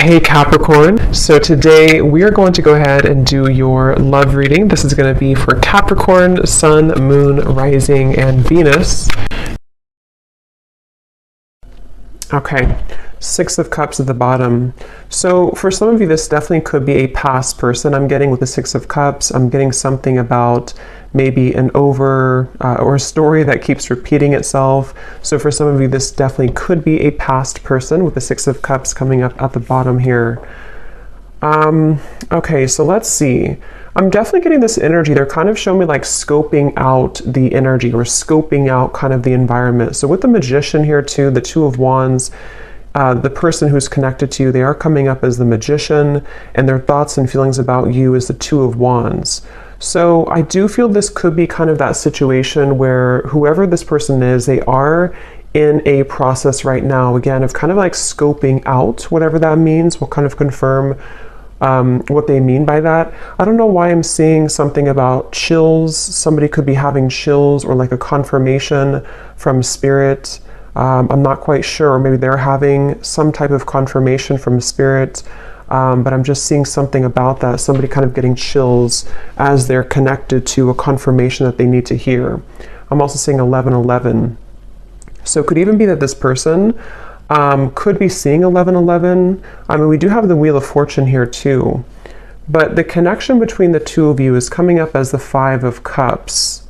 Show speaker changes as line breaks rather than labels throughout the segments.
Hey Capricorn, so today we are going to go ahead and do your love reading. This is going to be for Capricorn, Sun, Moon, Rising, and Venus. Okay, Six of Cups at the bottom. So for some of you, this definitely could be a past person. I'm getting with the Six of Cups, I'm getting something about maybe an or a story that keeps repeating itself. So for some of you, this definitely could be a past person with the Six of Cups coming up at the bottom here. Okay, so let's see. I'm definitely getting this energy. They're kind of showing me like scoping out the energy or scoping out kind of the environment. So with the Magician here too, the Two of Wands, the person who's connected to you, they are coming up as the Magician, and their thoughts and feelings about you is the Two of Wands. So I do feel this could be kind of that situation where whoever this person is, they are in a process right now, again, of kind of like scoping out whatever that means. We'll kind of confirm what they mean by that. I don't know why I'm seeing something about chills. Somebody could be having chills or like a confirmation from spirit. I'm not quite sure. Maybe they're having some type of confirmation from spirit. But I'm just seeing something about that. Somebody kind of getting chills as they're connected to a confirmation that they need to hear. I'm also seeing 1111. So it could even be that this person could be seeing 1111. I mean, we do have the Wheel of Fortune here too. But the connection between the two of you is coming up as the Five of Cups.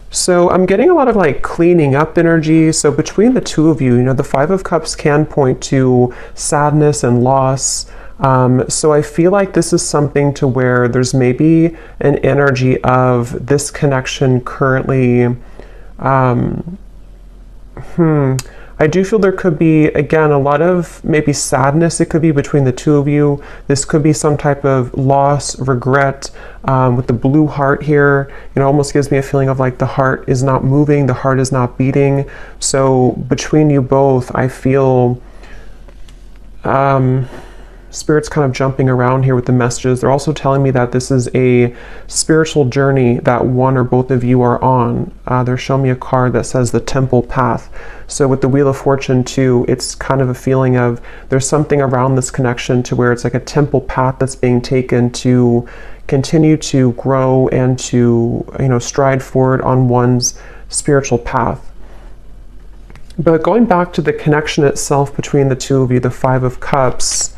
So I'm getting a lot of like cleaning up energy. So between the two of you, you know, the Five of Cups can point to sadness and loss. So I feel like this is something to where there's maybe an energy of this connection currently. I do feel there could be, again, a lot of maybe sadness. It could be between the two of you. This could be some type of loss, regret, with the blue heart here. It almost gives me a feeling of like the heart is not moving, the heart is not beating. So between you both, I feel Spirit's kind of jumping around here with the messages. They're also telling me that this is a spiritual journey that one or both of you are on. They're showing me a card that says the Temple Path. So with the Wheel of Fortune too, it's kind of a feeling of there's something around this connection to where it's like a temple path that's being taken to continue to grow and to, you know, stride forward on one's spiritual path. But going back to the connection itself between the two of you, the Five of Cups,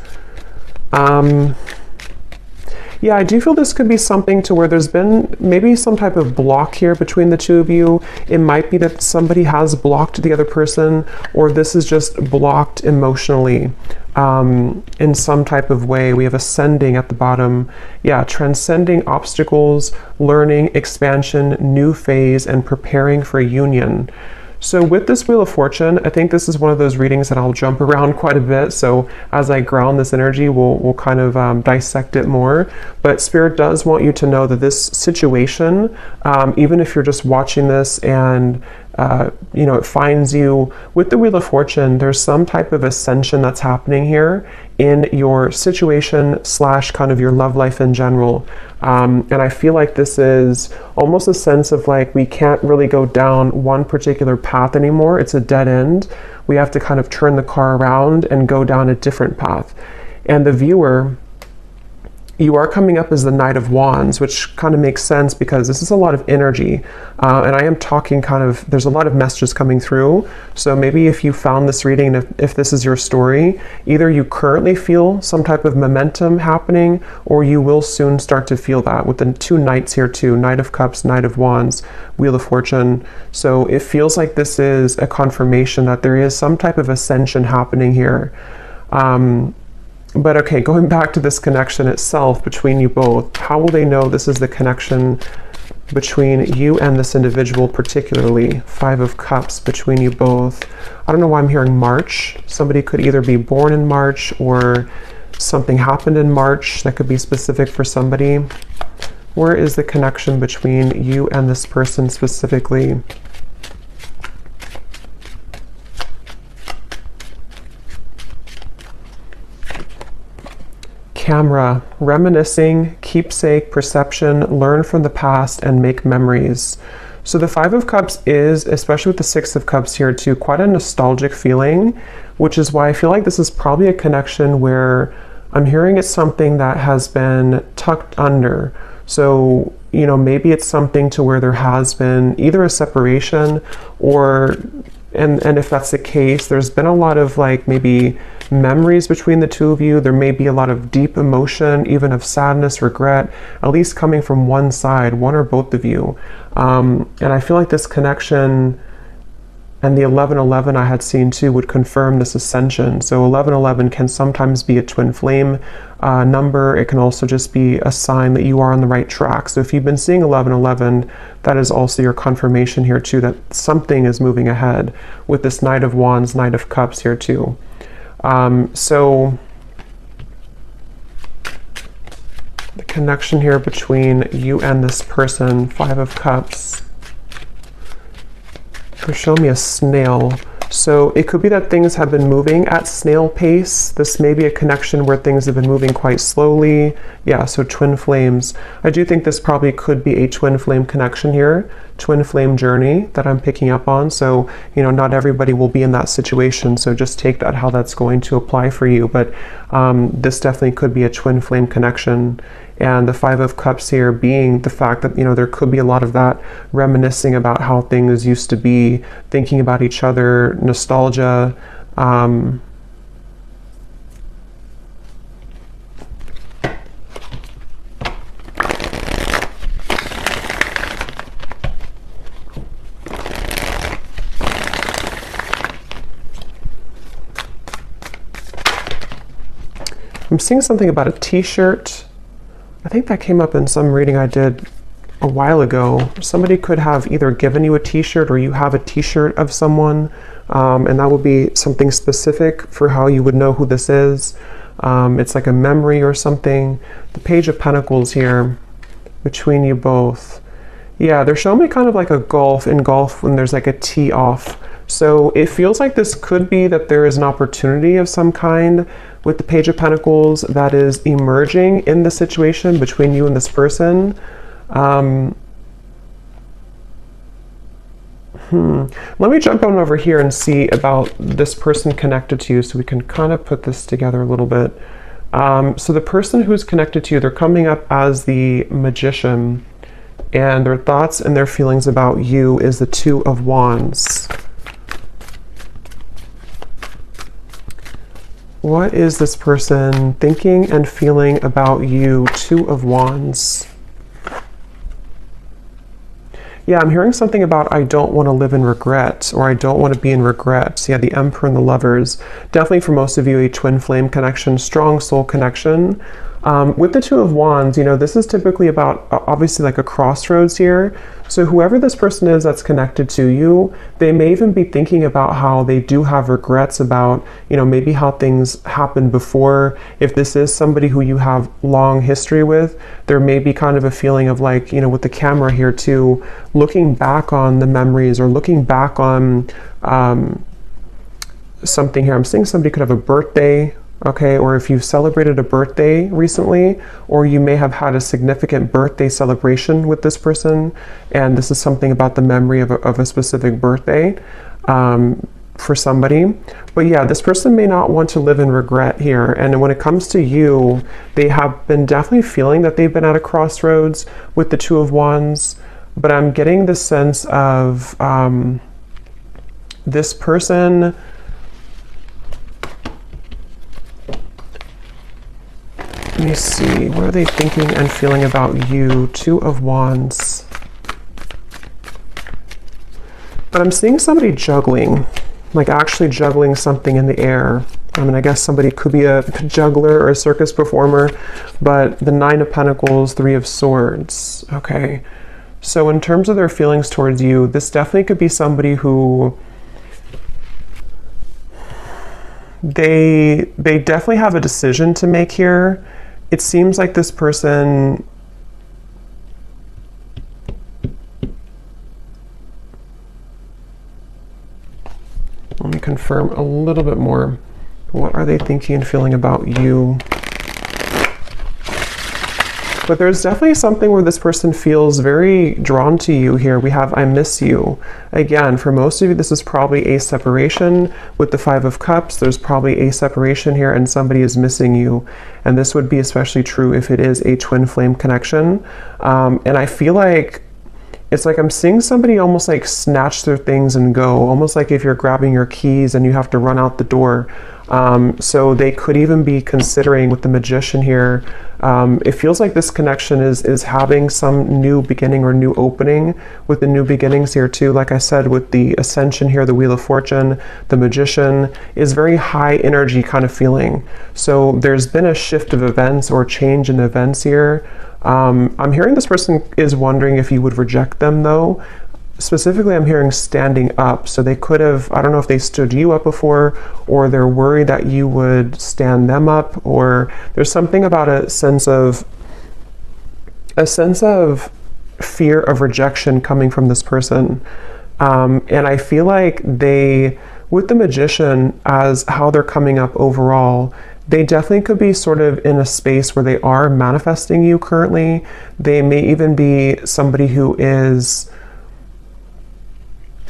yeah, I do feel this could be something to where there's been maybe some type of block here between the two of you. It might be that somebody has blocked the other person, or this is just blocked emotionally in some type of way. We have ascending at the bottom. Yeah, transcending obstacles, learning, expansion, new phase, and preparing for union. So with this Wheel of Fortune, I think this is one of those readings that I'll jump around quite a bit. So as I ground this energy, we'll kind of dissect it more. But Spirit does want you to know that this situation, even if you're just watching this and you know, it finds you with the Wheel of Fortune, there's some type of ascension that's happening here in your situation / kind of your love life in general. And I feel like this is almost a sense of like, we can't really go down one particular path anymore. It's a dead end. We have to kind of turn the car around and go down a different path. And the viewer, you are coming up as the Knight of Wands, which kind of makes sense because this is a lot of energy. And I am talking kind of, there's a lot of messages coming through. So maybe if you found this reading, and if this is your story, either you currently feel some type of momentum happening, or you will soon start to feel that with the two Knights here too, Knight of Cups, Knight of Wands, Wheel of Fortune. So it feels like this is a confirmation that there is some type of ascension happening here. But okay, going back to this connection itself between you both, how will they know this is the connection between you and this individual particularly? Five of Cups between you both. I don't know why I'm hearing March. Somebody could either be born in March or something happened in March that could be specific for somebody. Where is the connection between you and this person specifically? Camera, reminiscing, keepsake, perception, learn from the past, and make memories. So the Five of Cups is, especially with the Six of Cups here too, quite a nostalgic feeling which is why I feel like this is probably a connection where I'm hearing it's something that has been tucked under. So, you know, maybe it's something to where there has been either a separation or, and if that's the case, there's been a lot of like maybe memories between the two of you. There may be a lot of deep emotion, even of sadness, regret, at least coming from one side, one or both of you. And I feel like this connection and the 1111 I had seen too would confirm this ascension. So 1111 can sometimes be a twin flame number. It can also just be a sign that you are on the right track. So if you've been seeing 1111, that is also your confirmation here too, that something is moving ahead with this Knight of Wands, Knight of Cups here too. So the connection here between you and this person, Five of Cups. Show me a snail. So it could be that things have been moving at snail pace. This may be a connection where things have been moving quite slowly. Yeah, so twin flames. I do think this probably could be a twin flame connection here, twin flame journey that I'm picking up on. So, you know, not everybody will be in that situation. So just take that how that's going to apply for you. But this definitely could be a twin flame connection. And the Five of Cups here being the fact that, you know, there could be a lot of that reminiscing about how things used to be, thinking about each other, nostalgia. I'm seeing something about a t-shirt. I think that came up in some reading I did a while ago. Somebody could have either given you a t-shirt or you have a t-shirt of someone, and that would be something specific for how you would know who this is. It's like a memory or something. The Page of Pentacles here between you both. Yeah, they're showing me kind of like a golf in golf when there's like a tee off. So it feels like this could be that there is an opportunity of some kind with the Page of Pentacles that is emerging in the situation between you and this person. Let me jump on over here and see about this person connected to you so we can kind of put this together a little bit. So the person who's connected to you, they're coming up as the Magician, and their thoughts and their feelings about you is the Two of Wands. What is this person thinking and feeling about you? Two of Wands. Yeah, I'm hearing something about I don't want to live in regret, or I don't want to be in regret. Yeah, the Emperor and the Lovers. Definitely for most of you, a twin flame connection, strong soul connection. With the Two of Wands, you know, this is typically about obviously like a crossroads here. So whoever this person is that's connected to you, they may even be thinking about how they do have regrets about, you know, maybe how things happened before. If this is somebody who you have long history with, there may be kind of a feeling of like, you know, with the camera here too, looking back on the memories or looking back on something here. I'm seeing somebody could have a birthday. Okay, or if you've celebrated a birthday recently, or you may have had a significant birthday celebration with this person, and this is something about the memory of a specific birthday for somebody. But yeah, this person may not want to live in regret here. And when it comes to you, they have been definitely feeling that they've been at a crossroads with the Two of Wands. But I'm getting the sense of this person. Let me see, what are they thinking and feeling about you? Two of Wands. But I'm seeing somebody juggling, like actually juggling something in the air. I mean, I guess somebody could be a juggler or a circus performer, but the Nine of Pentacles, Three of Swords. Okay, so in terms of their feelings towards you, this definitely could be somebody who they definitely have a decision to make here. It seems like this person, let me confirm a little bit more. What are they thinking and feeling about you? But there's definitely something where this person feels very drawn to you here. We have I miss you. Again, for most of you, this is probably a separation. With the Five of Cups, there's probably a separation here and somebody is missing you. And this would be especially true if it is a twin flame connection. And I feel like it's like I'm seeing somebody almost like snatch their things and go, almost like if you're grabbing your keys and you have to run out the door. So they could even be considering with the Magician here, it feels like this connection is having some new beginning or new opening with the new beginnings here too. Like I said, with the Ascension here, the Wheel of Fortune, the Magician is very high energy kind of feeling. So there's been a shift of events or change in events here. I'm hearing this person is wondering if you would reject them though. Specifically, I'm hearing standing up. So they could have, I don't know if they stood you up before, or they're worried that you would stand them up, or there's something about a sense of fear of rejection coming from this person. And I feel like they, with the Magician as how they're coming up overall, they definitely could be sort of in a space where they are manifesting you currently. They may even be somebody who is,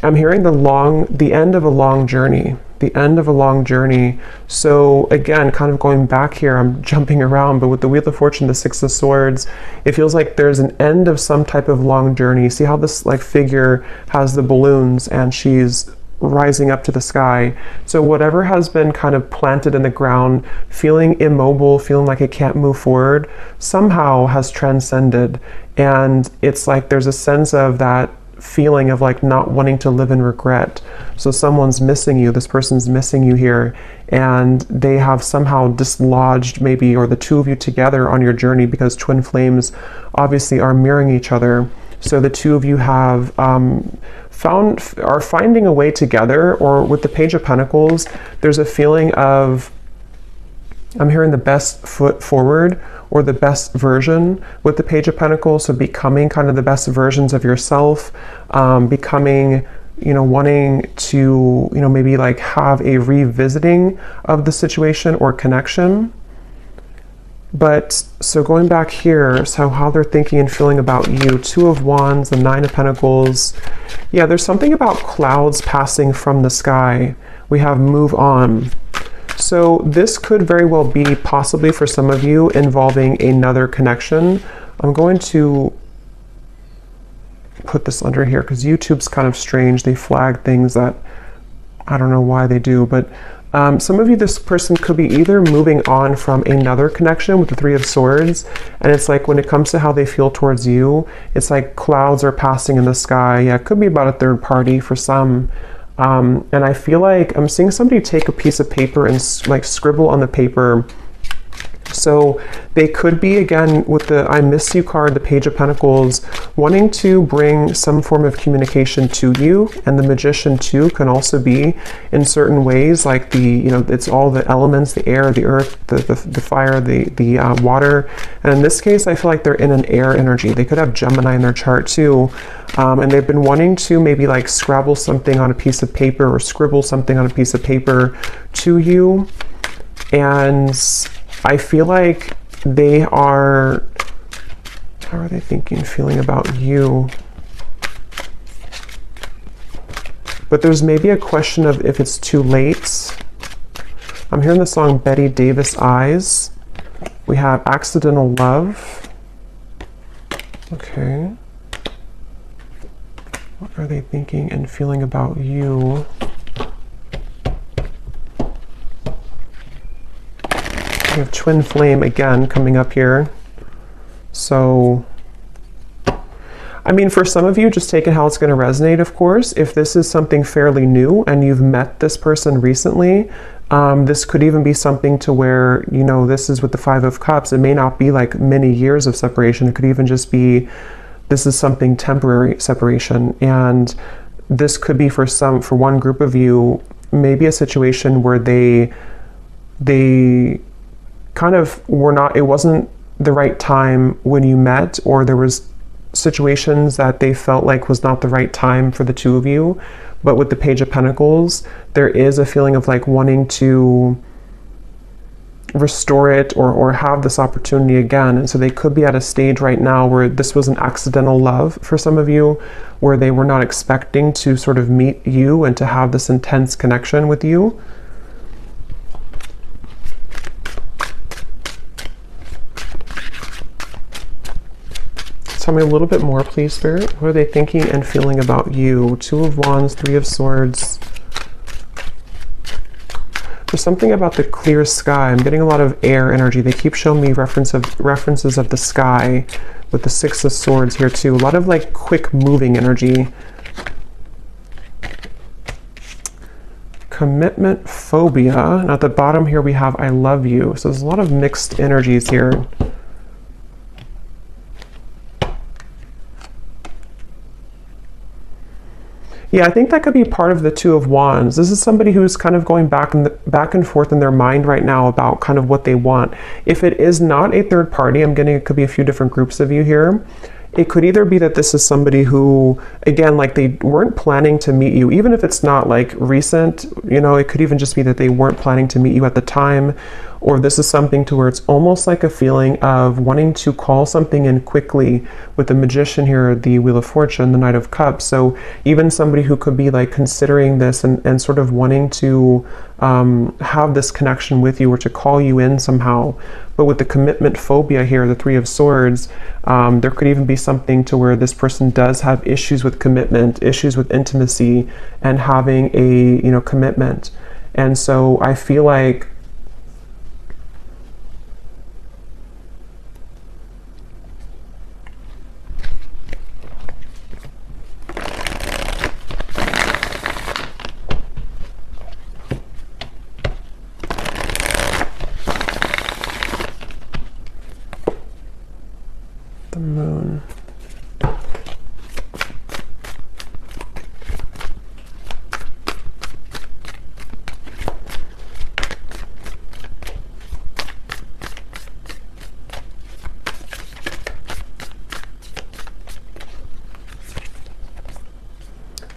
I'm hearing the end of a long journey, the end of a long journey. So again, kind of going back here, I'm jumping around, but with the Wheel of Fortune, the Six of Swords, it feels like there's an end of some type of long journey. See how this like figure has the balloons and she's rising up to the sky. So whatever has been kind of planted in the ground, feeling immobile, feeling like it can't move forward, somehow has transcended. And it's like there's a sense of that feeling of like not wanting to live in regret. So someone's missing you, this person's missing you here, and they have somehow dislodged maybe, or the two of you together on your journey, because twin flames obviously are mirroring each other. So the two of you have are finding a way together. Or with the Page of Pentacles, there's a feeling of, I'm hearing the best foot forward, or the best version with the Page of Pentacles. So becoming kind of the best versions of yourself, becoming, wanting to, maybe like have a revisiting of the situation or connection. But so going back here, so how they're thinking and feeling about you, Two of Wands, the Nine of Pentacles. Yeah, there's something about clouds passing from the sky. We have move on. So this could very well be possibly for some of you involving another connection. I'm going to put this under here because YouTube's kind of strange. They flag things that I don't know why they do, but some of you, this person could be either moving on from another connection with the Three of Swords, and it's like when it comes to how they feel towards you, it's like clouds are passing in the sky. Yeah, it could be about a third party for some. And I feel like I'm seeing somebody take a piece of paper and like scribble on the paper. So they could be, again, with the I miss you card, the Page of Pentacles, wanting to bring some form of communication to you. And the Magician too can also be in certain ways, like the, it's all the elements, the air, the earth, the fire, the water. And in this case, I feel like they're in an air energy. They could have Gemini in their chart too. And they've been wanting to maybe like scrabble something on a piece of paper or scribble something on a piece of paper to you. And I feel like they are, how are they thinking, feeling about you? But there's maybe a question of if it's too late. I'm hearing the song Betty Davis Eyes. We have Accidental Love. Okay. What are they thinking and feeling about you? We have Twin Flame again coming up here. So, I mean, for some of you, just take it how it's going to resonate, of course. If this is something fairly new and you've met this person recently, this could even be something to where, this is with the Five of Cups. It may not be like many years of separation. It could even just be, this is something temporary separation. And this could be for one group of you, maybe a situation where they kind of it wasn't the right time when you met, or there was situations that they felt like was not the right time for the two of you. But with the Page of Pentacles, there is a feeling of like wanting to restore it or have this opportunity again. And so they could be at a stage right now where this was an accidental love for some of you, where they were not expecting to sort of meet you and to have this intense connection with you. Tell me a little bit more, please, Spirit. What are they thinking and feeling about you? Two of Wands, Three of Swords. There's something about the clear sky. I'm getting a lot of air energy. They keep showing me references of the sky with the Six of Swords here too. A lot of like quick moving energy. Commitment phobia. And at the bottom here we have I love you. So there's a lot of mixed energies here. Yeah, I think that could be part of the Two of Wands. This is somebody who's kind of going back and forth in their mind right now about kind of what they want. If it is not a third party, I'm getting it could be a few different groups of you here. It could either be that this is somebody who, again, like they weren't planning to meet you, even if it's not like recent, you know, it could even just be that they weren't planning to meet you at the time. Or this is something to where it's almost like a feeling of wanting to call something in quickly with the Magician here, the Wheel of Fortune, the Knight of Cups. So even somebody who could be like considering this and sort of wanting to have this connection with you or to call you in somehow. But with the commitment phobia here, the Three of Swords, there could even be something to where this person does have issues with commitment, issues with intimacy, and having a, you know, commitment. And so I feel like the Moon.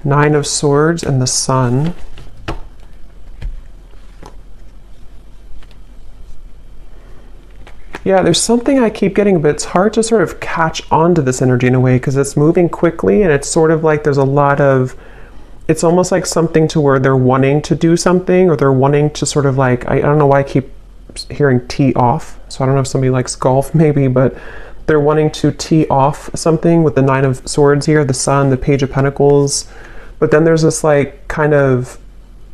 Nine of Swords and the Sun. Yeah, there's something I keep getting, but it's hard to sort of catch on to this energy in a way because it's moving quickly and it's sort of like there's a lot of, it's almost like something to where they're wanting to do something or they're wanting to sort of like, I don't know why I keep hearing tee off. So I don't know if somebody likes golf maybe, but they're wanting to tee off something with the Nine of Swords here, the Sun, the Page of Pentacles. But then there's this like kind of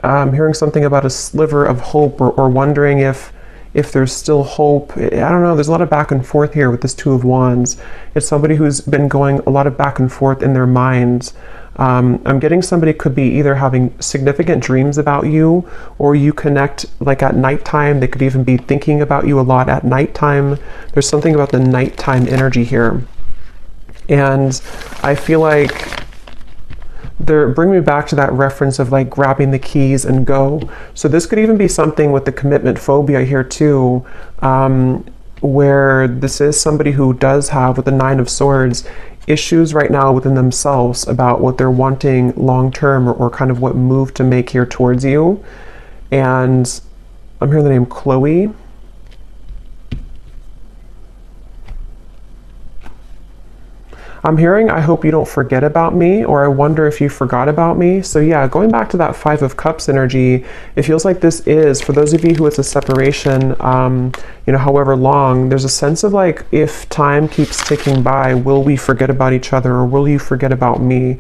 hearing something about a sliver of hope or wondering if there's still hope. I don't know, there's a lot of back and forth here with this Two of Wands. It's somebody who's been going a lot of back and forth in their minds. I'm getting somebody could be either having significant dreams about you or you connect like at nighttime. They could even be thinking about you a lot at nighttime. There's something about the nighttime energy here. And I feel like they're bringing me back to that reference of like grabbing the keys and go. So this could even be something with the commitment phobia here too, where this is somebody who does have, with the Nine of Swords, issues right now within themselves about what they're wanting long-term or kind of what move to make here towards you. And I'm hearing the name Chloe. I'm hearing, I hope you don't forget about me, or I wonder if you forgot about me. So yeah, going back to that Five of Cups energy, it feels like this is, for those of you who it's a separation, you know, however long, there's a sense of like, if time keeps ticking by, will we forget about each other or will you forget about me?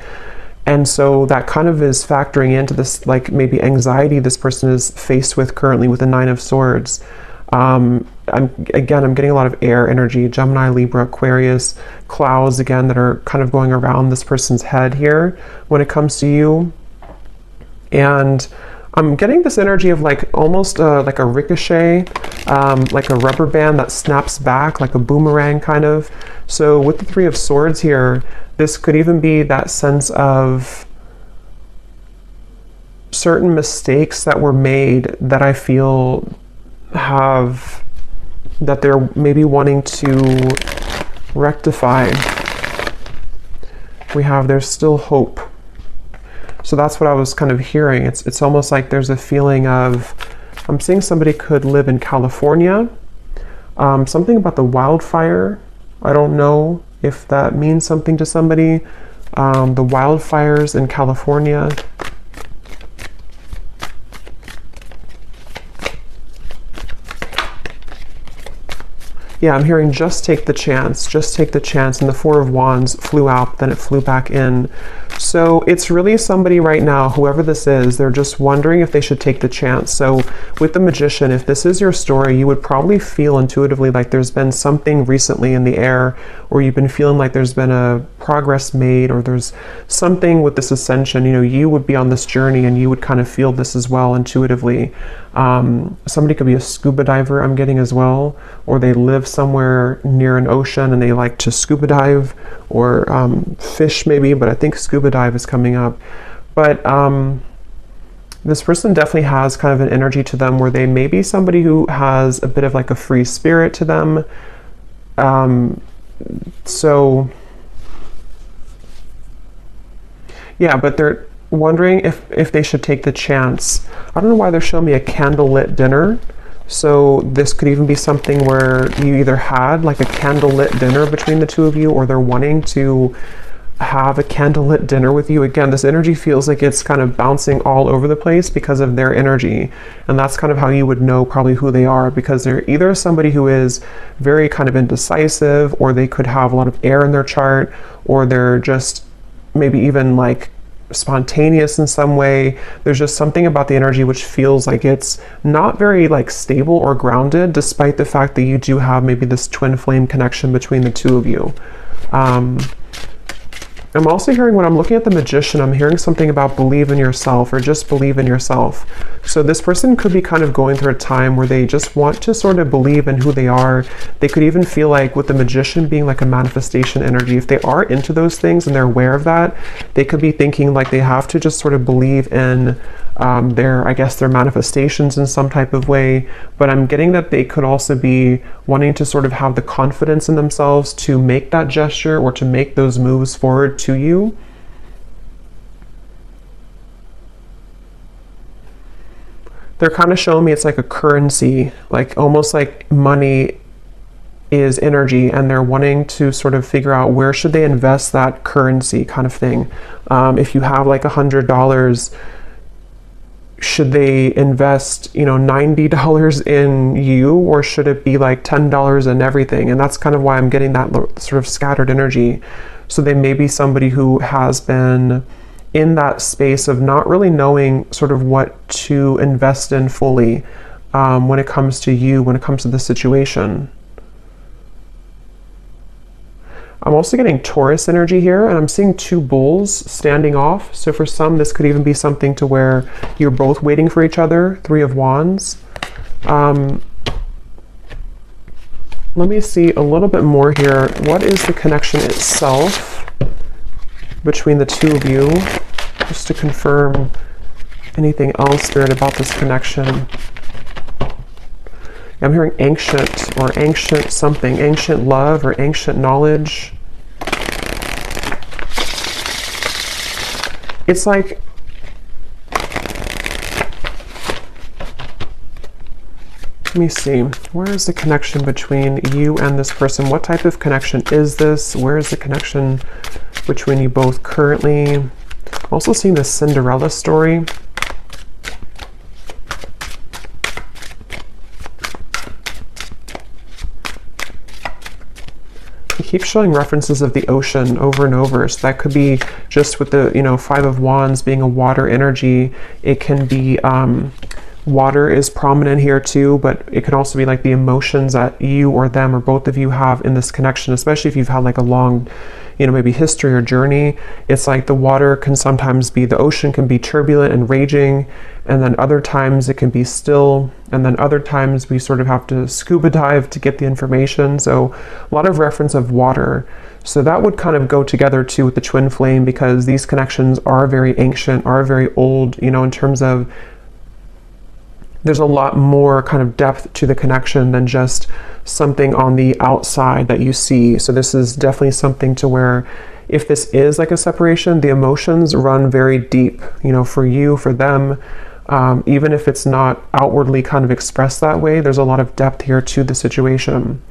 And so that kind of is factoring into this, like maybe anxiety this person is faced with currently with the Nine of Swords. I'm getting a lot of air energy, Gemini, Libra, Aquarius, clouds again that are kind of going around this person's head here when it comes to you. And I'm getting this energy of like almost like a ricochet, like a rubber band that snaps back, like a boomerang kind of. So with the Three of Swords here, this could even be that sense of certain mistakes that were made that I feel have, that they're maybe wanting to rectify. We have, there's still hope. So that's what I was kind of hearing. It's almost like there's a feeling of I'm seeing somebody could live in California. Something about the wildfire. I don't know if that means something to somebody. The wildfires in California. Yeah, I'm hearing just take the chance, just take the chance. And the Four of Wands flew out, then it flew back in. So it's really somebody right now, whoever this is, they're just wondering if they should take the chance. So with the Magician, if this is your story, you would probably feel intuitively like there's been something recently in the air, or you've been feeling like there's been a progress made, or there's something with this ascension. You know, you would be on this journey and you would kind of feel this as well intuitively. Somebody could be a scuba diver, I'm getting as well, or they live somewhere near an ocean and they like to scuba dive, or fish maybe, but I think scuba dive is coming up. But this person definitely has kind of an energy to them where they may be somebody who has a bit of like a free spirit to them. So yeah, but they're wondering if they should take the chance. I don't know why they're showing me a candlelit dinner. So this could even be something where you either had like a candlelit dinner between the two of you, or they're wanting to have a candlelit dinner with you. Again, this energy feels like it's kind of bouncing all over the place because of their energy. And that's kind of how you would know probably who they are, because they're either somebody who is very kind of indecisive, or they could have a lot of air in their chart, or they're just maybe even like spontaneous in some way. There's just something about the energy which feels like it's not very like stable or grounded, despite the fact that you do have maybe this twin flame connection between the two of you. I'm also hearing, when I'm looking at the Magician, I'm hearing something about believe in yourself, or just believe in yourself. So this person could be kind of going through a time where they just want to sort of believe in who they are. They could even feel like, with the Magician being like a manifestation energy, if they are into those things and they're aware of that, they could be thinking like they have to just sort of believe in their, I guess, their manifestations in some type of way. But I'm getting that they could also be wanting to sort of have the confidence in themselves to make that gesture, or to make those moves forward to you. They're kind of showing me it's like a currency, like almost like money is energy, and they're wanting to sort of figure out where should they invest that currency kind of thing. If you have like $100, should they invest, you know, $90 in you, or should it be like $10 in everything? And that's kind of why I'm getting that sort of scattered energy. So they may be somebody who has been in that space of not really knowing sort of what to invest in fully when it comes to you, when it comes to the situation. I'm also getting Taurus energy here, and I'm seeing two bulls standing off. So for some, this could even be something to where you're both waiting for each other. Three of Wands. Let me see a little bit more here. What is the connection itself between the two of you? Just to confirm anything else, Spirit, about this connection. I'm hearing ancient, or ancient something, ancient love, or ancient knowledge. It's like, let me see, where is the connection between you and this person? What type of connection is this? Where is the connection between you both currently? I'm also seeing the Cinderella story. Keep showing references of the ocean over and over. So that could be just with the, you know, Five of Wands being a water energy. It can be, water is prominent here too, but it can also be like the emotions that you or them or both of you have in this connection, especially if you've had like a long, you know, maybe history or journey. It's like the water can sometimes be, the ocean can be turbulent and raging, and then other times it can be still, and then other times we sort of have to scuba dive to get the information. So a lot of reference of water. So that would kind of go together too with the twin flame, because these connections are very ancient, are very old, you know, in terms of there's a lot more kind of depth to the connection than just something on the outside that you see. So this is definitely something to where, if this is like a separation, the emotions run very deep, you know, for you, for them. Even if it's not outwardly kind of expressed that way, there's a lot of depth here to the situation.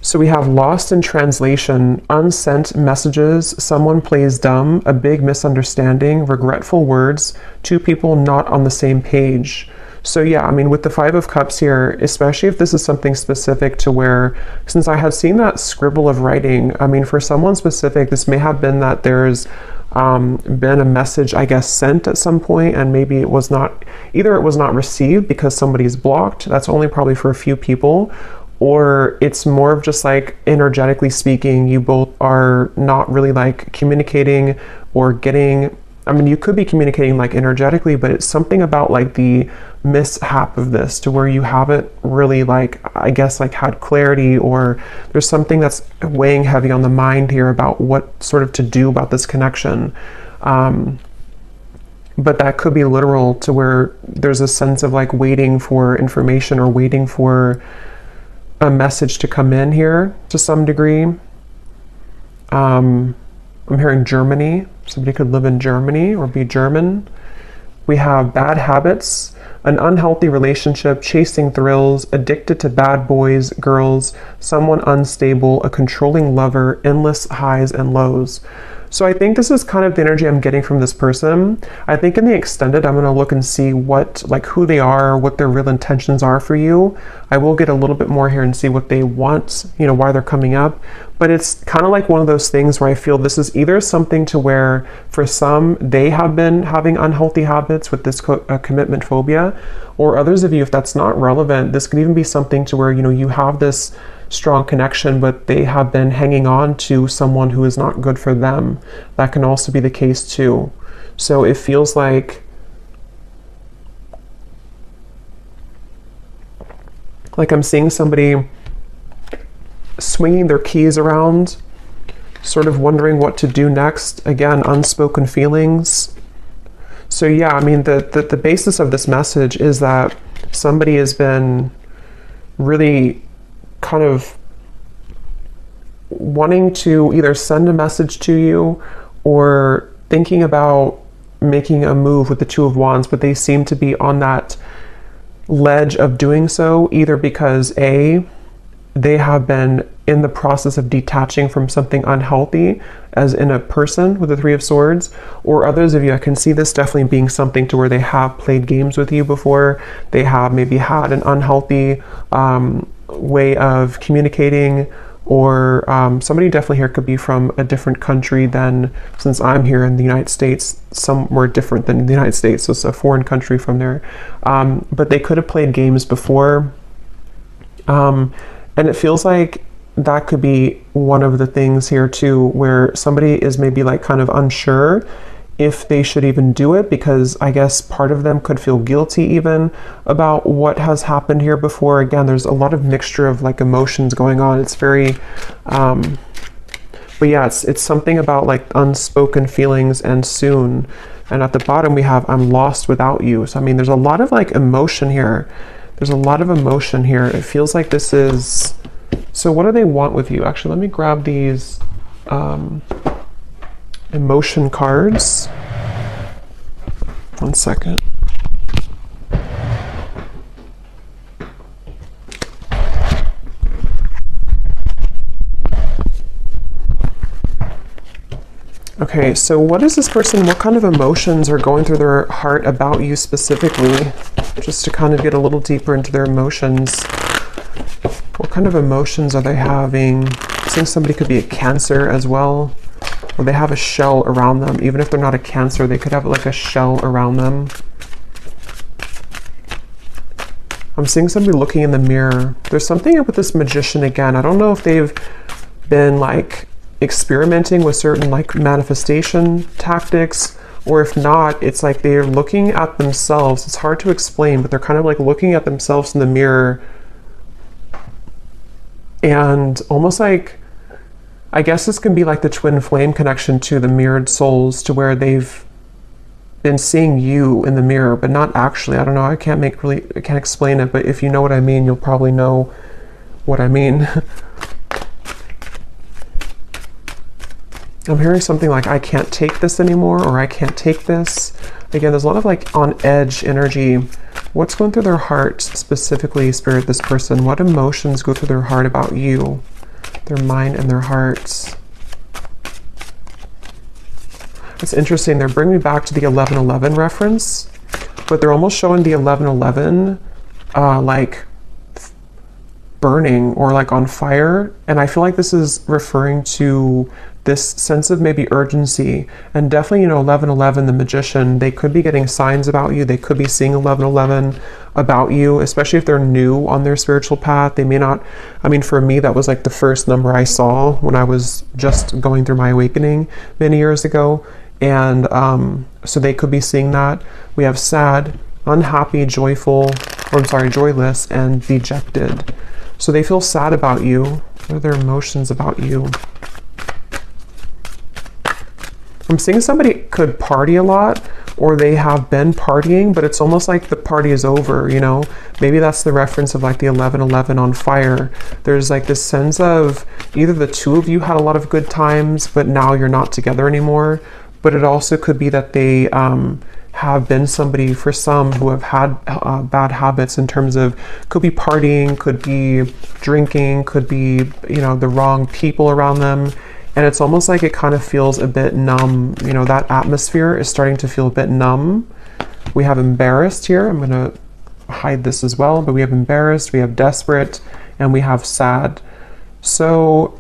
So we have lost in translation, unsent messages, someone plays dumb, a big misunderstanding, regretful words, two people not on the same page. So yeah, I mean, with the Five of Cups here, especially if this is something specific to where, since I have seen that scribble of writing, I mean, for someone specific, this may have been that there's been a message, I guess, sent at some point, and maybe it was not, either it was not received because somebody's blocked, that's only probably for a few people, or it's more of just like energetically speaking, you both are not really like communicating or getting, I mean, you could be communicating like energetically, but it's something about like the mishap of this to where you haven't really like, I guess, like had clarity, or there's something that's weighing heavy on the mind here about what sort of to do about this connection. But that could be literal to where there's a sense of like waiting for information or waiting for a message to come in here to some degree. I'm hearing Germany. Somebody could live in Germany or be German. We have bad habits, an unhealthy relationship, chasing thrills, addicted to bad boys, girls, someone unstable, a controlling lover, endless highs and lows. So I think this is kind of the energy I'm getting from this person. I think in the extended, I'm going to look and see what, like who they are, what their real intentions are for you. I will get a little bit more here and see what they want, you know, why they're coming up. But it's kind of like one of those things where I feel this is either something to where for some, they have been having unhealthy habits with this commitment phobia, or others of you, if that's not relevant, this could even be something to where, you know, you have this strong connection, but they have been hanging on to someone who is not good for them. That can also be the case too. So it feels like I'm seeing somebody swinging their keys around, sort of wondering what to do next. Again, unspoken feelings. So yeah, I mean, the basis of this message is that somebody has been really kind of wanting to either send a message to you or thinking about making a move with the Two of Wands, but they seem to be on that ledge of doing so, either because A, they have been in the process of detaching from something unhealthy, as in a person with the Three of Swords, or others of you, I can see this definitely being something to where they have played games with you before, they have maybe had an unhealthy way of communicating, or somebody definitely here could be from a different country than, since I'm here in the United States, somewhere different than the United States, so it's a foreign country from there, but they could have played games before, and it feels like that could be one of the things here too, where somebody is maybe like kind of unsure if they should even do it, because I guess part of them could feel guilty even about what has happened here before. Again, there's a lot of mixture of like emotions going on. It's very, but yeah, it's something about like unspoken feelings and soon. And at the bottom we have, I'm lost without you. So I mean, there's a lot of like emotion here. There's a lot of emotion here. It feels like this is, so what do they want with you? Actually, let me grab these emotion cards. One second. Okay, so what is this person, what kind of emotions are going through their heart about you specifically? Just to kind of get a little deeper into their emotions. What kind of emotions are they having? I think somebody could be a Cancer as well, or they have a shell around them. Even if they're not a Cancer, they could have like a shell around them. I'm seeing somebody looking in the mirror. There's something with this Magician again. I don't know if they've been like experimenting with certain like manifestation tactics, or if not, it's like they're looking at themselves. It's hard to explain, but they're kind of like looking at themselves in the mirror and almost like, I guess this can be like the twin flame connection to the mirrored souls, to where they've been seeing you in the mirror, but not actually. I don't know. I can't explain it, but if you know what I mean, you'll probably know what I mean. I'm hearing something like, I can't take this anymore, or I can't take this. Again, there's a lot of like on edge energy. What's going through their heart specifically, Spirit, this person? What emotions go through their heart about you? Their mind and their hearts. It's interesting. They're bringing me back to the 11:11 reference, but they're almost showing the 11:11 like burning or like on fire. And I feel like this is referring to this sense of maybe urgency. And definitely, you know, 11:11, the magician, they could be getting signs about you. They could be seeing 11:11 about you, especially if they're new on their spiritual path. They may not, I mean, for me, that was like the first number I saw when I was just going through my awakening many years ago. And so they could be seeing that. We have sad, unhappy, joyful, or I'm sorry, joyless, and dejected. So they feel sad about you. What are their emotions about you? I'm seeing somebody could party a lot, or they have been partying, but it's almost like the party is over, you know? Maybe that's the reference of like the 11:11 on fire. There's like this sense of either the two of you had a lot of good times, but now you're not together anymore. But it also could be that they have been somebody, for some, who have had bad habits in terms of, could be partying, could be drinking, could be, you know, the wrong people around them. And it's almost like it kind of feels a bit numb. You know, that atmosphere is starting to feel a bit numb. We have embarrassed here. I'm going to hide this as well, but we have embarrassed, we have desperate, and we have sad. So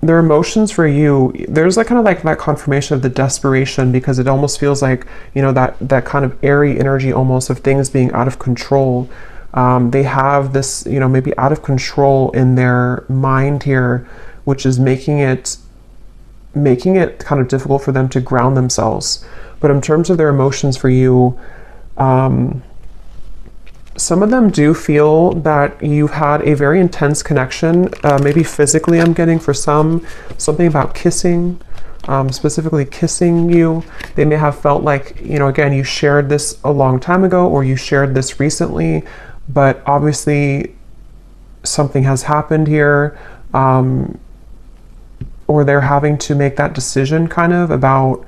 their emotions for you, there's like kind of like that confirmation of the desperation, because it almost feels like, you know, that kind of airy energy almost of things being out of control. They have this, you know, maybe out of control in their mind here, which is making it kind of difficult for them to ground themselves. But in terms of their emotions for you, some of them do feel that you've had a very intense connection, maybe physically. I'm getting for some, something about kissing, specifically kissing you. They may have felt like, you know, again, you shared this a long time ago, or you shared this recently, but obviously something has happened here, or they're having to make that decision kind of about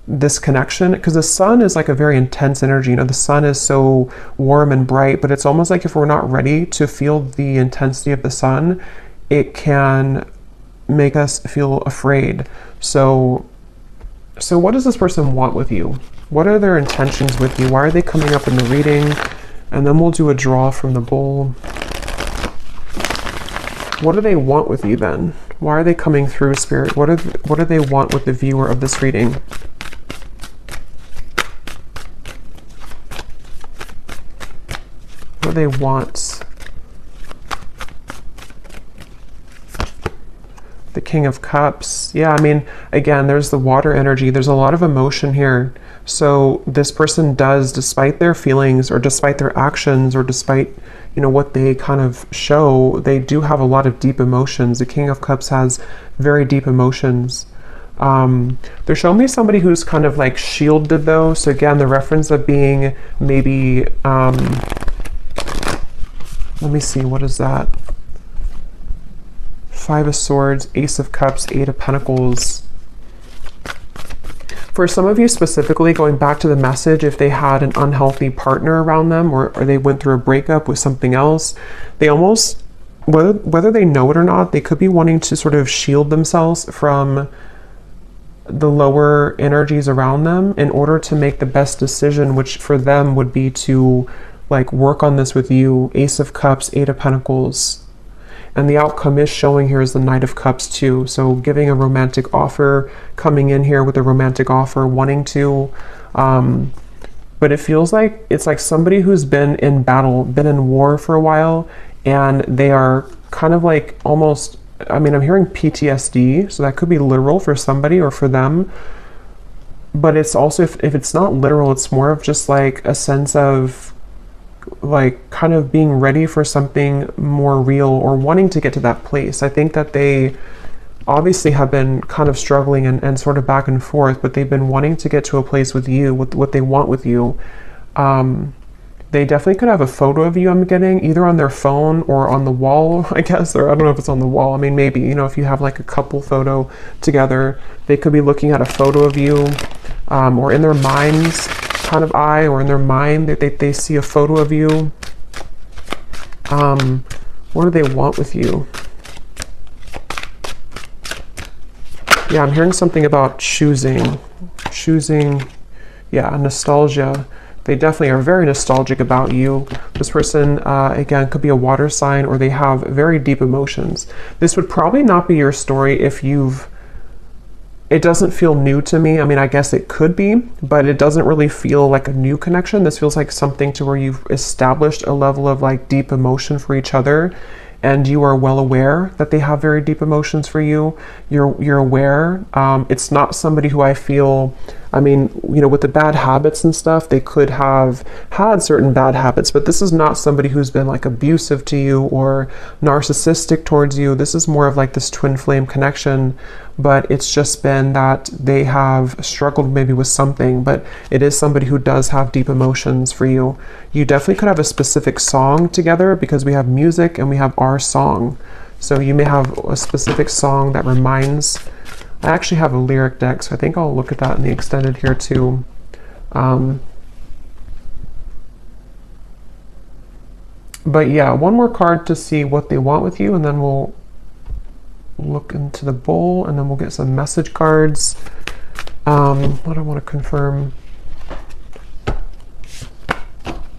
this connection, because the sun is like a very intense energy. You know, the sun is so warm and bright, but it's almost like if we're not ready to feel the intensity of the sun, it can make us feel afraid. So what does this person want with you? What are their intentions with you? Why are they coming up in the reading? And then we'll do a draw from the bowl. What do they want with you then? Why are they coming through, Spirit? What do they want with the viewer of this reading? What do they want? The King of Cups. Yeah, I mean, again, there's the water energy. There's a lot of emotion here. So this person does, despite their feelings or despite their actions or despite, you know, what they kind of show, they do have a lot of deep emotions. The King of Cups has very deep emotions. They're showing me somebody who's kind of like shielded though. So again, the reference of being maybe, let me see, what is that? Five of Swords, Ace of Cups, Eight of Pentacles. For some of you specifically, going back to the message, if they had an unhealthy partner around them, or they went through a breakup with something else, they almost, whether they know it or not, they could be wanting to sort of shield themselves from the lower energies around them in order to make the best decision, which for them would be to like work on this with you. Ace of Cups, Eight of Pentacles. And the outcome is showing here is the Knight of Cups too. So giving a romantic offer, coming in here with a romantic offer, wanting to, but it feels like it's like somebody who's been in battle, been in war for a while, and they are kind of like almost, I mean, I'm hearing PTSD, so that could be literal for somebody or for them. But it's also, if it's not literal, it's more of just like a sense of like kind of being ready for something more real or wanting to get to that place. I think that they obviously have been kind of struggling and sort of back and forth, but they've been wanting to get to a place with you, with what they want with you. They definitely could have a photo of you, I'm getting, either on their phone or on the wall, I guess, or I don't know if it's on the wall. I mean, maybe, you know, if you have like a couple photo together, they could be looking at a photo of you. or in their mind's kind of eye, or in their mind they see a photo of you. What do they want with you? Yeah, I'm hearing something about choosing, yeah, nostalgia. They definitely are very nostalgic about you. This person, again, could be a water sign, or they have very deep emotions. This would probably not be your story if it doesn't feel new to me. I mean, I guess it could be, but it doesn't really feel like a new connection. This feels like something to where you've established a level of like deep emotion for each other, and you are well aware that they have very deep emotions for you. You're aware. It's not somebody who I feel, I mean, you know, with the bad habits and stuff, they could have had certain bad habits, but this is not somebody who's been like abusive to you or narcissistic towards you. This is more of like this twin flame connection, but it's just been that they have struggled maybe with something, but it is somebody who does have deep emotions for you. You definitely could have a specific song together, because we have music and we have our song. So you may have a specific song that reminds, I actually have a lyric deck, so I think I'll look at that in the extended here too. But yeah, one more card to see what they want with you, and then we'll look into the bowl, and then we'll get some message cards. What I want to confirm.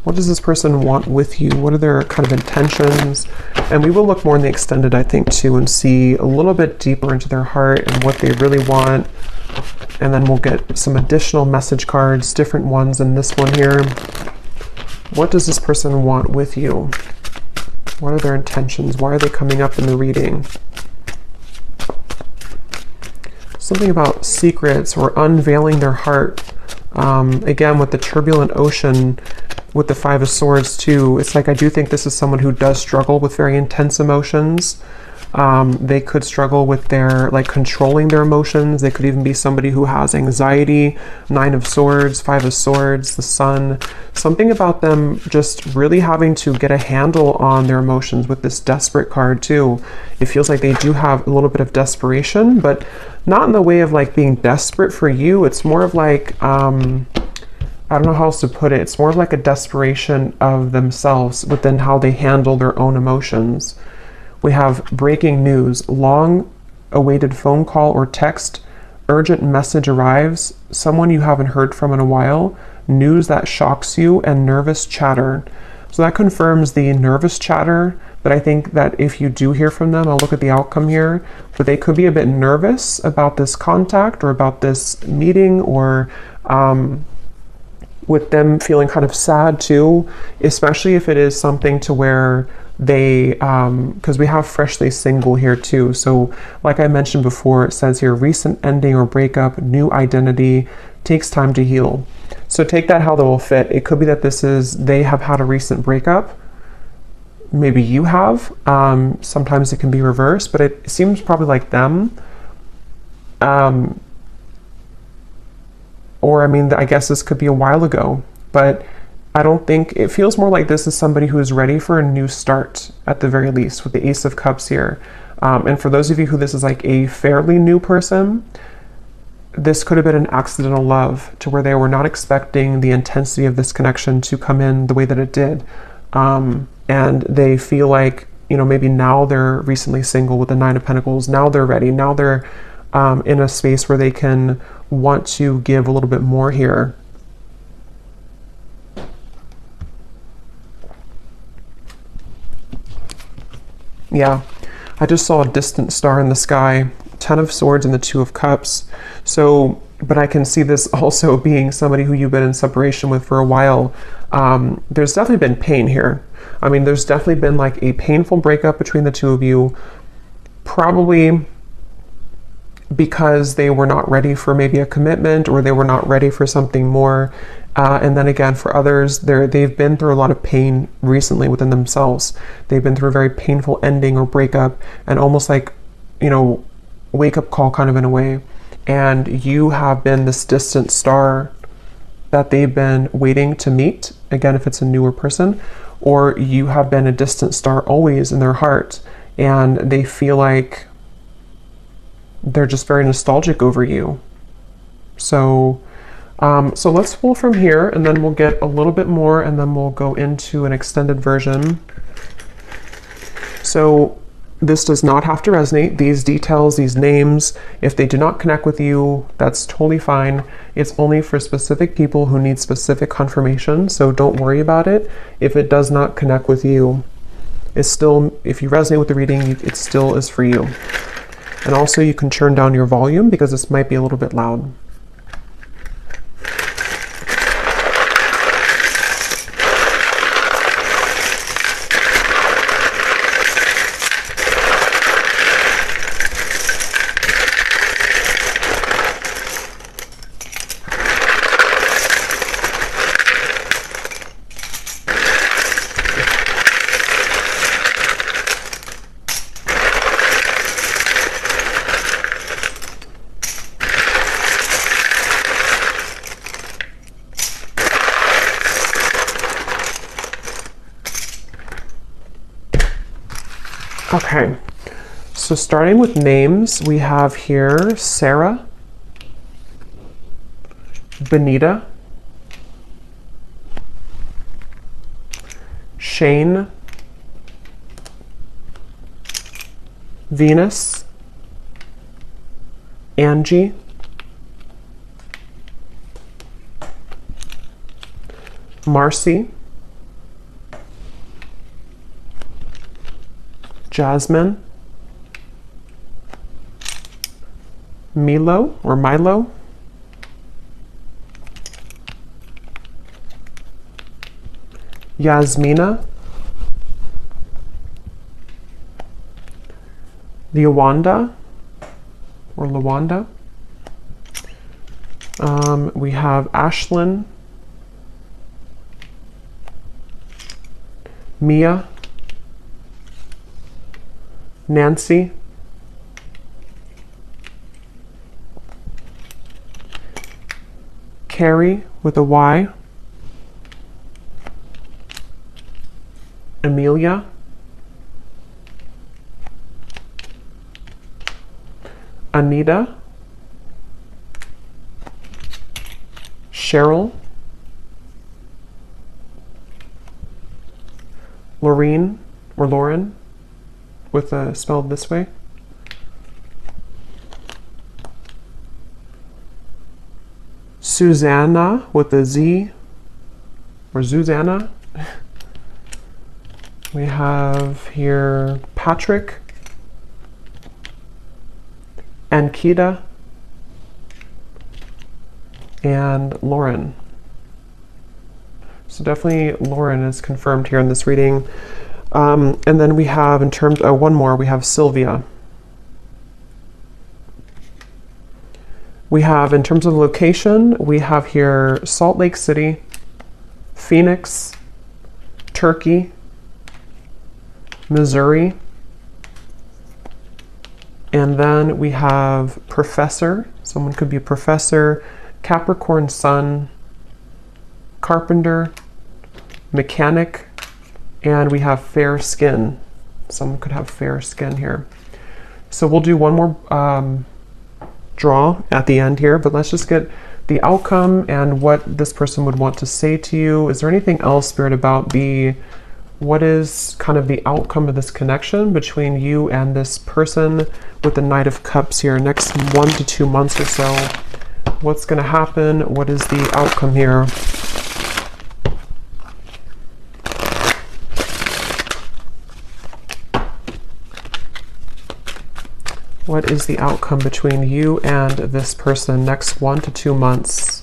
What does this person want with you? What are their kind of intentions? And we will look more in the extended, I think, too, and see a little bit deeper into their heart and what they really want. And then we'll get some additional message cards, different ones than this one here. What does this person want with you? What are their intentions? Why are they coming up in the reading? Something about secrets or unveiling their heart. Again, with the turbulent ocean, with the Five of Swords too, it's like I do think this is someone who does struggle with very intense emotions. They could struggle with their, like, controlling their emotions. They could even be somebody who has anxiety. Nine of Swords, Five of Swords, the Sun. Something about them just really having to get a handle on their emotions with this Desperate card too. It feels like they do have a little bit of desperation, but not in the way of like being desperate for you. It's more of like, I don't know how else to put it. It's more of like a desperation of themselves within how they handle their own emotions. We have breaking news, long awaited phone call or text, urgent message arrives, someone you haven't heard from in a while, news that shocks you, and nervous chatter. So that confirms the nervous chatter, but I think that if you do hear from them, I'll look at the outcome here, but they could be a bit nervous about this contact or about this meeting, or with them feeling kind of sad too, especially if it is something to where they, because we have freshly single here too. So like I mentioned before, it says here, recent ending or breakup, new identity, takes time to heal. So take that how that will fit. It could be that they have had a recent breakup. Maybe you have. Sometimes it can be reversed, but it seems probably like them. Or, I mean, I guess this could be a while ago, but I don't think, it feels more like this is somebody who is ready for a new start at the very least, with the Ace of Cups here. And for those of you who this is like a fairly new person, this could have been an accidental love to where they were not expecting the intensity of this connection to come in the way that it did. And they feel like, you know, maybe now they're recently single with the Nine of Pentacles. Now they're ready. Now they're in a space where they can want to give a little bit more here. Yeah, I just saw a distant star in the sky, Ten of Swords and the Two of Cups. So, but I can see this also being somebody who you've been in separation with for a while. There's definitely been pain here. I mean, there's definitely been like a painful breakup between the two of you, probably because they were not ready for maybe a commitment, or they were not ready for something more. And then again, for others, they've been through a lot of pain recently within themselves. They've been through a very painful ending or breakup, and almost like, you know, wake-up call kind of in a way. And you have been this distant star that they've been waiting to meet, again, if it's a newer person, or you have been a distant star always in their heart, and they feel like they're just very nostalgic over you. So So let's pull from here, and then we'll get a little bit more, and then we'll go into an extended version. So this does not have to resonate. These details, these names, if they do not connect with you, that's totally fine. It's only for specific people who need specific confirmation, so don't worry about it. If it does not connect with you, it's still, if you resonate with the reading, it still is for you. And also you can turn down your volume because this might be a little bit loud. Okay, so starting with names, we have here Sarah, Benita, Shane, Venus, Angie, Marcy, Jasmine, Milo or Milo, Yasmina, Lawanda or Lawanda. We have Ashlyn, Mia, Nancy, Carrie with a Y, Amelia, Anita, Cheryl, Lorene or Lauren with a spelled this way, Susanna with a Z or Susanna. We have here Patrick, Ankita, and Lauren. So definitely Lauren is confirmed here in this reading. And then we have in terms of one more, we have Sylvia. We have in terms of location, we have here Salt Lake City, Phoenix, Turkey, Missouri, and then we have Professor. Someone could be Professor, Capricorn Sun, Carpenter, Mechanic, and we have fair skin. Someone could have fair skin here. So we'll do one more draw at the end here, but let's just get the outcome and what this person would want to say to you. Is there anything else, Spirit, about what is kind of the outcome of this connection between you and this person with the Knight of Cups here? Next 1 to 2 months or so, what's going to happen? What is the outcome here? What is the outcome between you and this person next 1 to 2 months?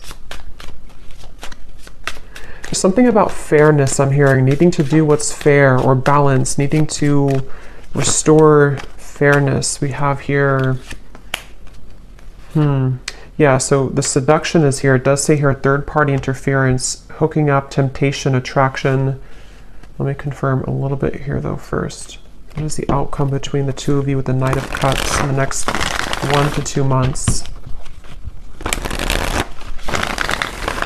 There's something about fairness I'm hearing, needing to do what's fair or balance, needing to restore fairness. We have here, yeah, so the seduction is here. It does say here third-party interference, hooking up, temptation, attraction. Let me confirm a little bit here though first. What is the outcome between the two of you with the Knight of Cups in the next 1 to 2 months?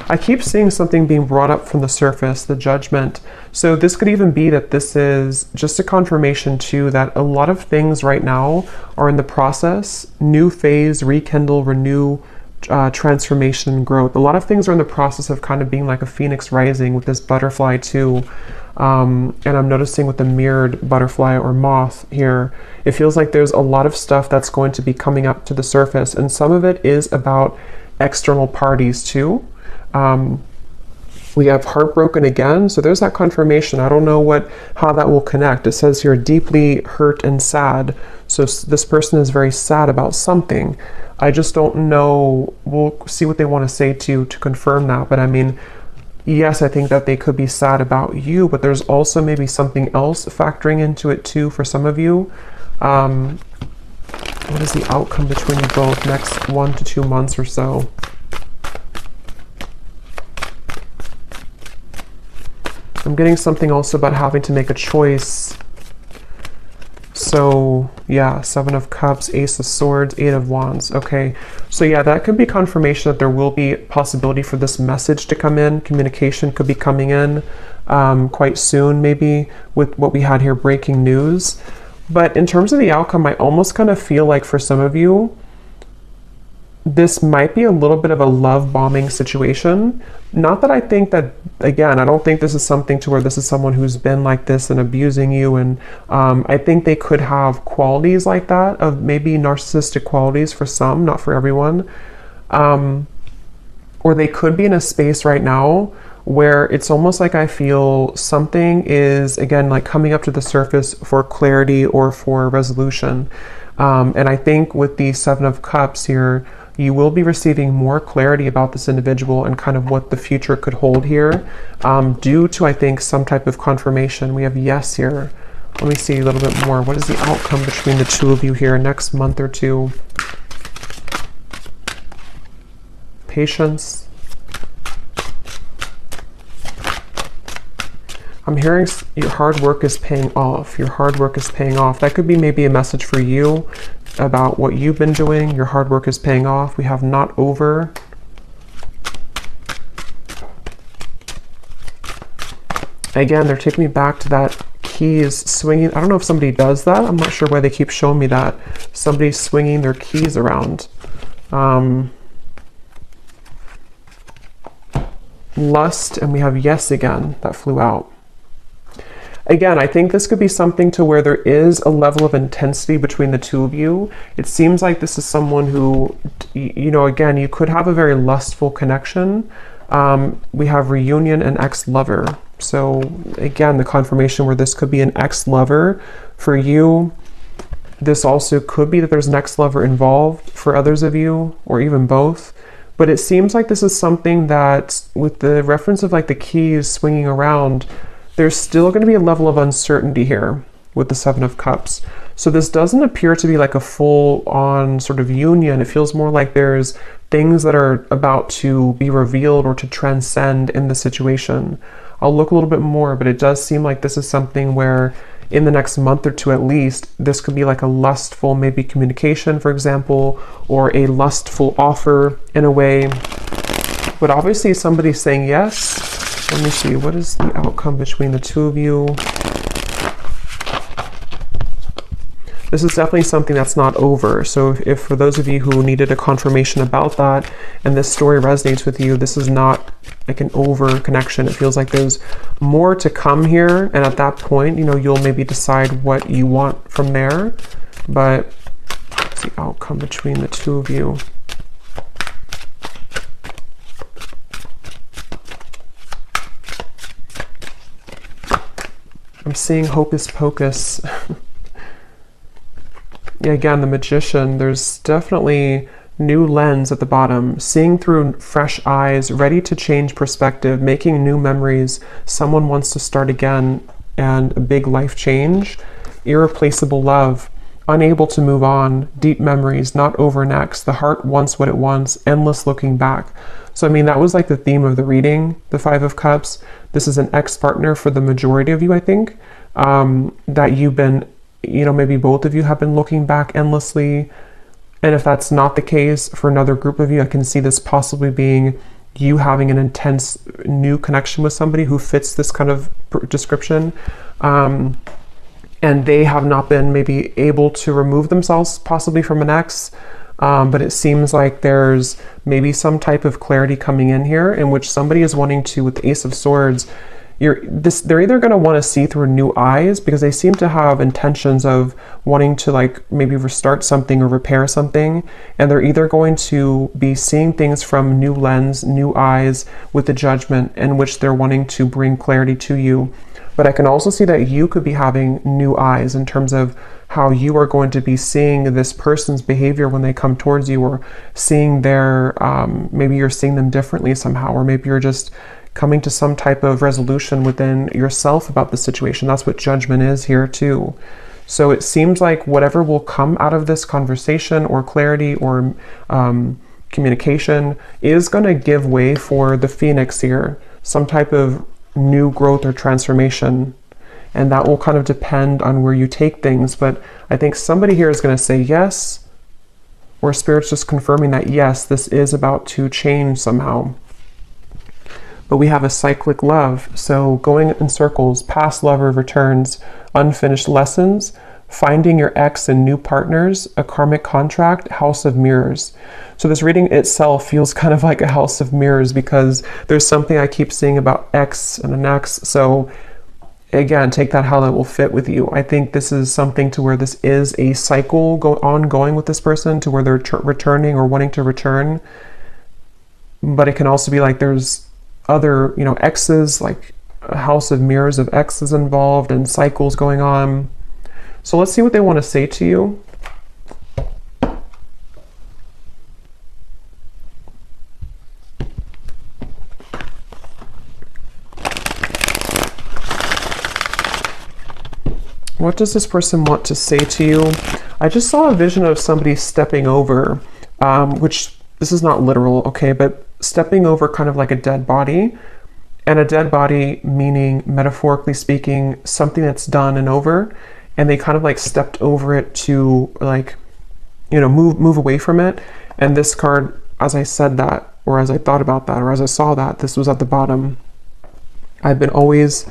I keep seeing something being brought up from the surface, the judgment. So this could even be that this is just a confirmation too that a lot of things right now are in the process, new phase, rekindle, renew transformation and growth. A lot of things are in the process of kind of being like a phoenix rising with this butterfly too. And I'm noticing with the mirrored butterfly or moth here, it feels like there's a lot of stuff that's going to be coming up to the surface, and some of it is about external parties too. We have heartbroken again, so there's that confirmation. I don't know how that will connect. It says here deeply hurt and sad. So this person is very sad about something. I just don't know. We'll see what they want to say to confirm that. But I mean, yes, I think that they could be sad about you, but there's also maybe something else factoring into it too for some of you. What is the outcome between you both next 1 to 2 months or so? I'm getting something also about having to make a choice. So yeah, 7 of Cups, Ace of Swords, 8 of Wands. Okay, so yeah, that could be confirmation that there will be possibility for this message to come in. Communication could be coming in quite soon, maybe with what we had here, breaking news. But in terms of the outcome, I almost kind of feel like for some of you, this might be a little bit of a love bombing situation. Not that I think that, again, I don't think this is something to where this is someone who's been like this and abusing you. And I think they could have qualities like that, of maybe narcissistic qualities for some, not for everyone. Or they could be in a space right now where it's almost like I feel something is, again, like coming up to the surface for clarity or for resolution. And I think with the 7 of Cups here, you will be receiving more clarity about this individual and kind of what the future could hold here, due to, I think, some type of confirmation. We have yes here. Let me see a little bit more. What is the outcome between the two of you here next month or two? Patience. I'm hearing your hard work is paying off. Your hard work is paying off. That could be maybe a message for you about what you've been doing. Your hard work is paying off. We have not over. Again, they're taking me back to that keys swinging. I don't know if somebody does that. I'm not sure why they keep showing me that. Somebody's swinging their keys around. Lust, and we have yes again. That flew out. Again, I think this could be something to where there is a level of intensity between the two of you. It seems like this is someone who, you know, again, you could have a very lustful connection. We have reunion and ex-lover. So again, the confirmation where this could be an ex-lover for you. This also could be that there's an ex-lover involved for others of you, or even both. But it seems like this is something that, with the reference of like the keys swinging around, there's still going to be a level of uncertainty here with the 7 of Cups. So this doesn't appear to be like a full-on sort of union. It feels more like there's things that are about to be revealed or to transcend in the situation. I'll look a little bit more, but it does seem like this is something where in the next month or two at least, this could be like a lustful maybe communication, for example, or a lustful offer in a way. But obviously somebody's saying yes. Let me see, what is the outcome between the two of you? This is definitely something that's not over. So if for those of you who needed a confirmation about that and this story resonates with you, this is not like an over connection. It feels like there's more to come here. And at that point, you know, you'll maybe decide what you want from there. But what's the outcome between the two of you? I'm seeing hocus pocus. Yeah, again, the Magician, there's definitely new lens at the bottom, seeing through fresh eyes, ready to change perspective, making new memories. Someone wants to start again, and a big life change. Irreplaceable love, unable to move on, deep memories, not over next. The heart wants what it wants, endless looking back. So, I mean, that was like the theme of the reading, the 5 of Cups. This is an ex-partner for the majority of you, I think, that you've been, you know, maybe both of you have been looking back endlessly. And if that's not the case for another group of you, I can see this possibly being you having an intense new connection with somebody who fits this kind of description. And they have not been maybe able to remove themselves possibly from an ex. But it seems like there's maybe some type of clarity coming in here in which somebody is wanting to, with the Ace of Swords, they're either going to want to see through new eyes because they seem to have intentions of wanting to like maybe restart something or repair something, and they're either going to be seeing things from new lens, new eyes with the Judgment in which they're wanting to bring clarity to you. But I can also see that you could be having new eyes in terms of how you are going to be seeing this person's behavior when they come towards you, or seeing their, maybe you're seeing them differently somehow, or maybe you're just coming to some type of resolution within yourself about the situation. That's what Judgment is here too. So it seems like whatever will come out of this conversation or clarity or communication is going to give way for the Phoenix here, some type of new growth or transformation. And that will kind of depend on where you take things. But I think somebody here is going to say yes, or Spirit's just confirming that yes, this is about to change somehow. But we have a cyclic love, so going in circles, past lover returns, unfinished lessons, finding your ex and new partners, a karmic contract, House of Mirrors. So this reading itself feels kind of like a House of Mirrors because there's something I keep seeing about ex and an ex. So again, take that how that will fit with you. I think this is something to where this is a cycle ongoing with this person, to where they're returning or wanting to return. But it can also be like there's other, exes, like a House of Mirrors of exes involved and cycles going on. So let's see what they want to say to you. What does this person want to say to you? I just saw a vision of somebody stepping over, which this is not literal, okay, but stepping over kind of like a dead body, and a dead body meaning, metaphorically speaking, something that's done and over, and they kind of like stepped over it to like, move away from it. And this card, as I said that, or as I thought about that, or as I saw that, this was at the bottom. I've been always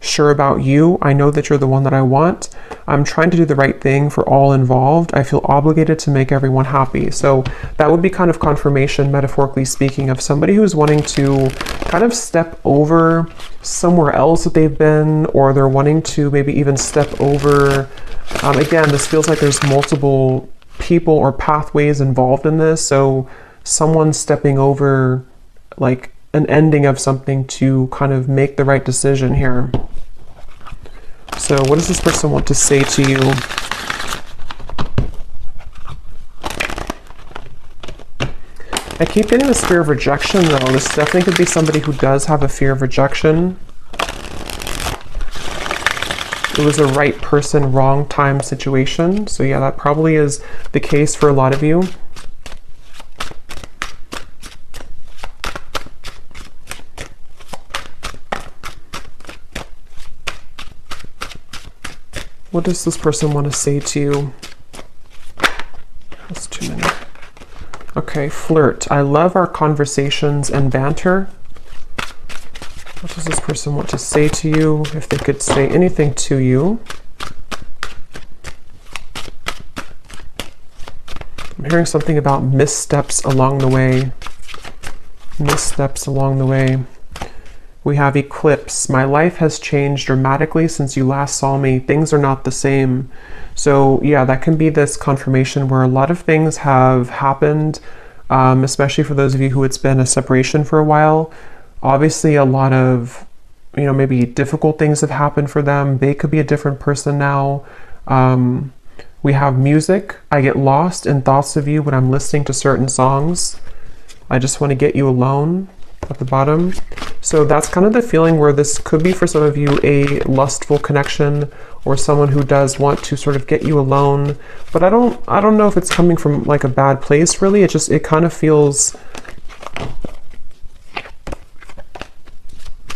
sure about you. I know that you're the one that I want. I'm trying to do the right thing for all involved. I feel obligated to make everyone happy. So that would be kind of confirmation, metaphorically speaking, of somebody who's wanting to kind of step over somewhere else that they've been, or they're wanting to maybe even step over. Again, this feels like there's multiple people or pathways involved in this. So someone stepping over like an ending of something to kind of make the right decision here. So what does this person want to say to you? I keep getting this fear of rejection though. This definitely could be somebody who does have a fear of rejection. It was a right person, wrong time situation. So yeah, that probably is the case for a lot of you. What does this person want to say to you? That's too many. Okay, flirt. I love our conversations and banter. What does this person want to say to you? If they could say anything to you. I'm hearing something about missteps along the way. Missteps along the way. We have eclipse. My life has changed dramatically since you last saw me. Things are not the same. So yeah, that can be this confirmation where a lot of things have happened, especially for those of you who it's been a separation for a while. Obviously a lot of, maybe difficult things have happened for them. They could be a different person now. We have music. I get lost in thoughts of you when I'm listening to certain songs. I just want to get you alone at the bottom. So that's kind of the feeling where this could be for some of you a lustful connection, or someone who does want to sort of get you alone. But I don't know if it's coming from like a bad place really. It kind of feels,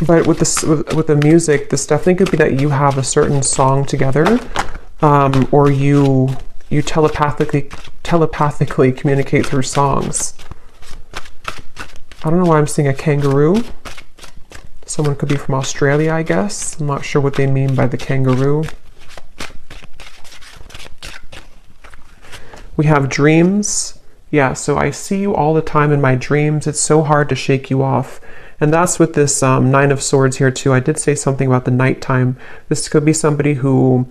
but with this, with the music, this definitely could be that you have a certain song together, or you telepathically communicate through songs. I don't know why I'm seeing a kangaroo. Someone could be from Australia, I guess. I'm not sure what they mean by the kangaroo. We have dreams. Yeah, so I see you all the time in my dreams. It's so hard to shake you off. And that's with this Nine of Swords here too. I did say something about the nighttime. This could be somebody who,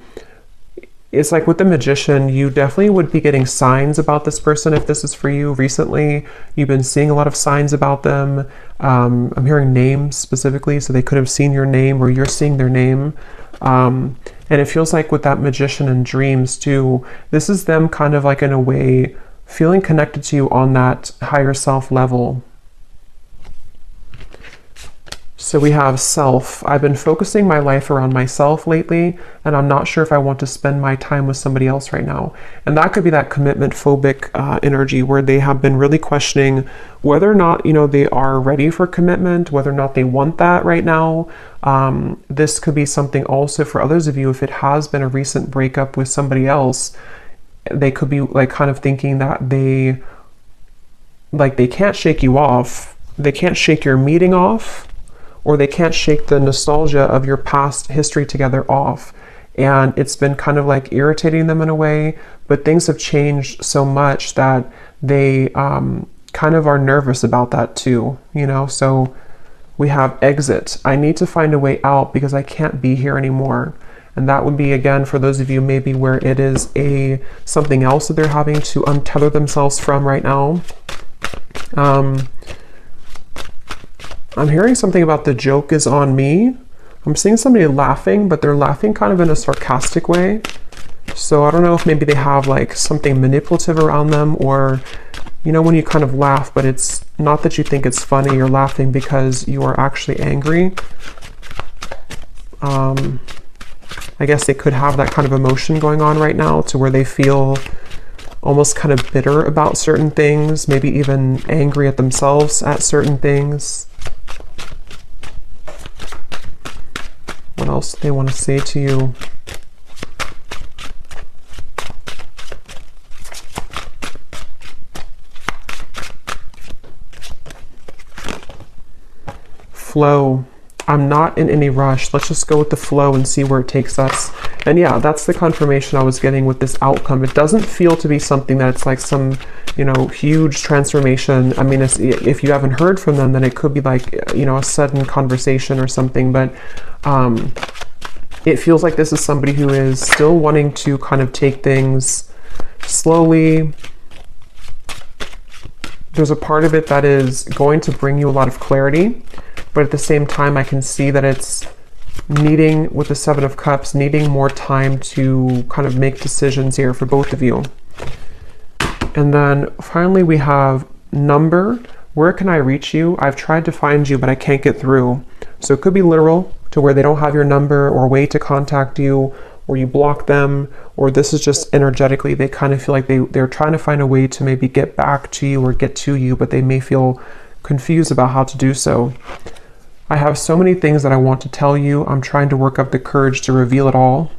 it's like with the Magician, you definitely would be getting signs about this person if this is for you recently. You've been seeing a lot of signs about them. I'm hearing names specifically, so they could have seen your name or you're seeing their name. And it feels like with that Magician in dreams too, this is them kind of like in a way feeling connected to you on that higher self level. So we have self. I've been focusing my life around myself lately, and I'm not sure if I want to spend my time with somebody else right now. And that could be that commitment phobic energy where they have been really questioning whether or not, they are ready for commitment, whether or not they want that right now. This could be something also for others of you, if it has been a recent breakup with somebody else, they could be like kind of thinking that they can't shake you off. They can't shake your meeting off, or they can't shake the nostalgia of your past history together off. And it's been kind of like irritating them in a way, but things have changed so much that they kind of are nervous about that too, So we have exit. I need to find a way out because I can't be here anymore. And that would be, again, for those of you maybe where it is something else that they're having to untether themselves from right now. I'm hearing something about the joke is on me. I'm seeing somebody laughing, but they're laughing kind of in a sarcastic way. So I don't know if maybe they have like something manipulative around them, or, when you kind of laugh, but it's not that you think it's funny, you're laughing because you are actually angry. I guess they could have that kind of emotion going on right now to where they feel almost kind of bitter about certain things, maybe even angry at themselves at certain things. What else do they want to say to you? Flow. I'm not in any rush. Let's just go with the flow and see where it takes us. And yeah, that's the confirmation I was getting with this outcome. It doesn't feel to be something that's like some, huge transformation. I mean, if you haven't heard from them, then it could be like, a sudden conversation or something. But it feels like this is somebody who is still wanting to kind of take things slowly. There's a part of it that is going to bring you a lot of clarity. But at the same time, I can see that it's needing, with the Seven of Cups, needing more time to kind of make decisions here for both of you. And then finally we have number. Where can I reach you? I've tried to find you, but I can't get through. So it could be literal, to where they don't have your number or way to contact you, or you block them, or this is just energetically, they kind of feel like they're trying to find a way to maybe get back to you or get to you, but they may feel confused about how to do so. I have so many things that I want to tell you. I'm trying to work up the courage to reveal it all.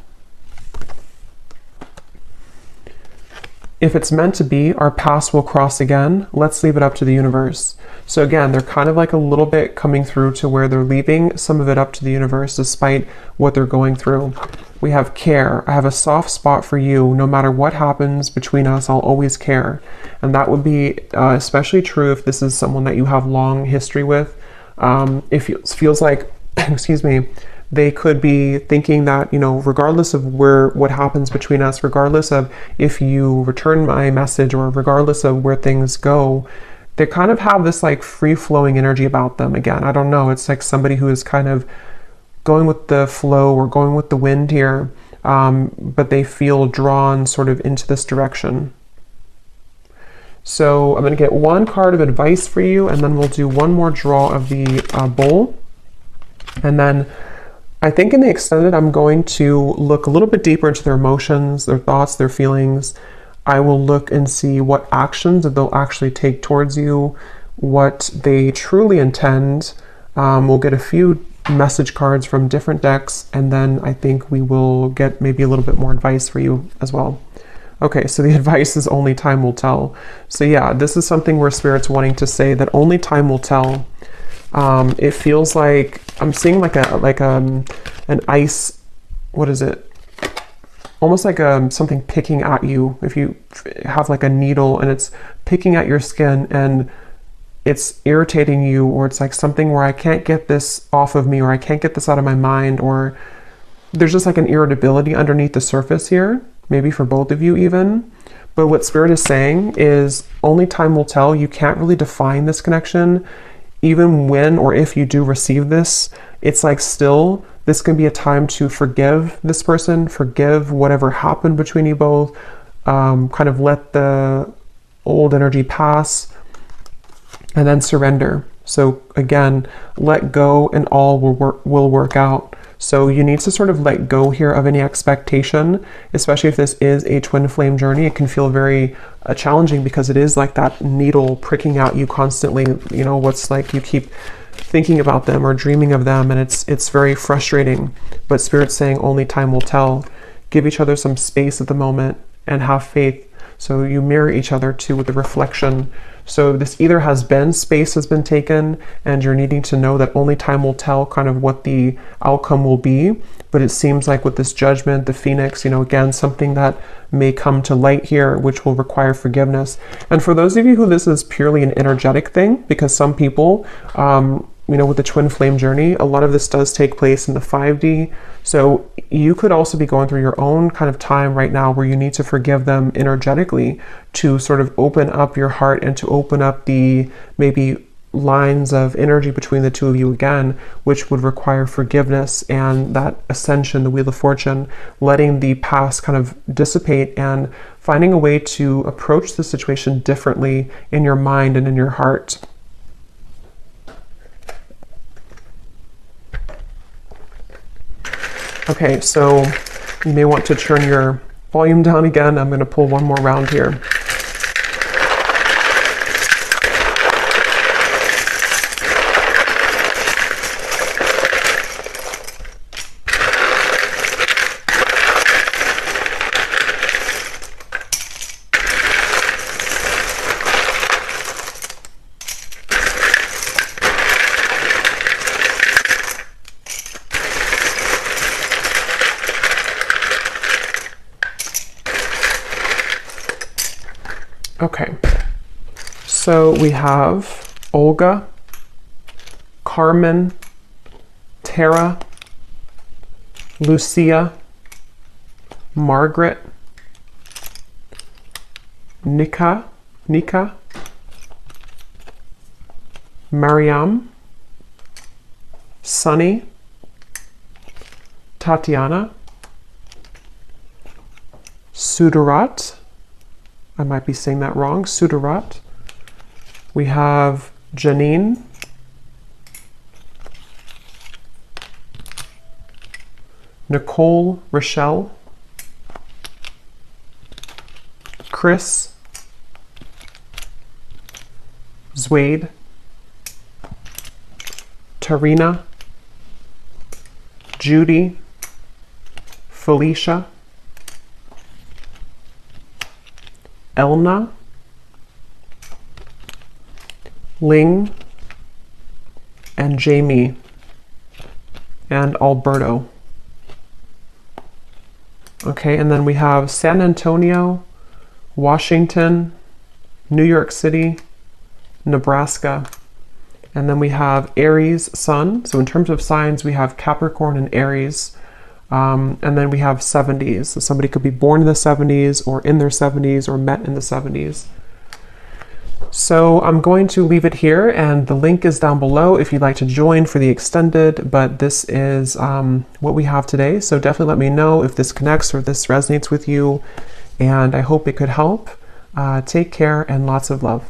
If it's meant to be, our paths will cross again. Let's leave it up to the universe. So again, they're kind of like a little bit coming through to where they're leaving some of it up to the universe despite what they're going through. We have care. I have a soft spot for you. No matter what happens between us, I'll always care. And that would be especially true if this is someone that you have long history with. If it feels like, excuse me, they could be thinking that, regardless of what happens between us, regardless of if you return my message or regardless of where things go, they kind of have this like free-flowing energy about them. Again, I don't know. It's like somebody who is kind of going with the flow or going with the wind here, but they feel drawn sort of into this direction. So I'm going to get one card of advice for you, and then we'll do one more draw of the bowl. And then I think in the extended, I'm going to look a little bit deeper into their emotions, their thoughts, their feelings. I will look and see what actions that they'll actually take towards you, what they truly intend. We'll get a few message cards from different decks, and then I think we will get maybe a little bit more advice for you as well. Okay, so the advice is only time will tell. So yeah, this is something where Spirit's wanting to say that only time will tell. It feels like I'm seeing like an ice, what is it? almost like something picking at you. If you have like a needle and it's picking at your skin and it's irritating you, or it's like something where I can't get this off of me, or I can't get this out of my mind, or there's just like an irritability underneath the surface here, maybe for both of you even. But what Spirit is saying is only time will tell. You can't really define this connection. Even when or if you do receive this, it's like still, this can be a time to forgive this person, forgive whatever happened between you both, kind of let the old energy pass, and then surrender. So again, let go and all will work out. So you need to sort of let go here of any expectation, especially if this is a twin flame journey. It can feel very challenging because it is like that needle pricking at you constantly. You know, what's like you keep thinking about them or dreaming of them, and it's very frustrating. But Spirit's saying only time will tell. Give each other some space at the moment and have faith. So you mirror each other too with the reflection. So this either has been, space has been taken, and you're needing to know that only time will tell kind of what the outcome will be. But it seems like with this judgment, the Phoenix, you know, again, something that may come to light here, which will require forgiveness. And for those of you who this is purely an energetic thing, because some people, you know, with the twin flame journey, a lot of this does take place in the 5D. So you could also be going through your own kind of time right now where you need to forgive them energetically to sort of open up your heart and to open up the maybe lines of energy between the two of you again, which would require forgiveness and that ascension, the Wheel of Fortune, letting the past kind of dissipate and finding a way to approach the situation differently in your mind and in your heart. Okay, so you may want to turn your volume down again. I'm going to pull one more round here. Okay, so we have Olga, Carmen, Tara, Lucia, Margaret, Nika, Mariam, Sunny, Tatiana, Sudarat, I might be saying that wrong, Sudarat. We have Janine, Nicole, Rochelle, Chris, Zwade, Tarina, Judy, Felicia, Elna, Ling, and Jamie, and Alberto. Okay, and then we have San Antonio, Washington, New York City, Nebraska, and then we have Aries Sun. So in terms of signs, we have Capricorn and Aries. And then we have 70s. So somebody could be born in the 70s or in their 70s or met in the 70s. So I'm going to leave it here, and the link is down below if you'd like to join for the extended, but this is what we have today. So definitely let me know if this connects or this resonates with you, and I hope it could help. Take care and lots of love.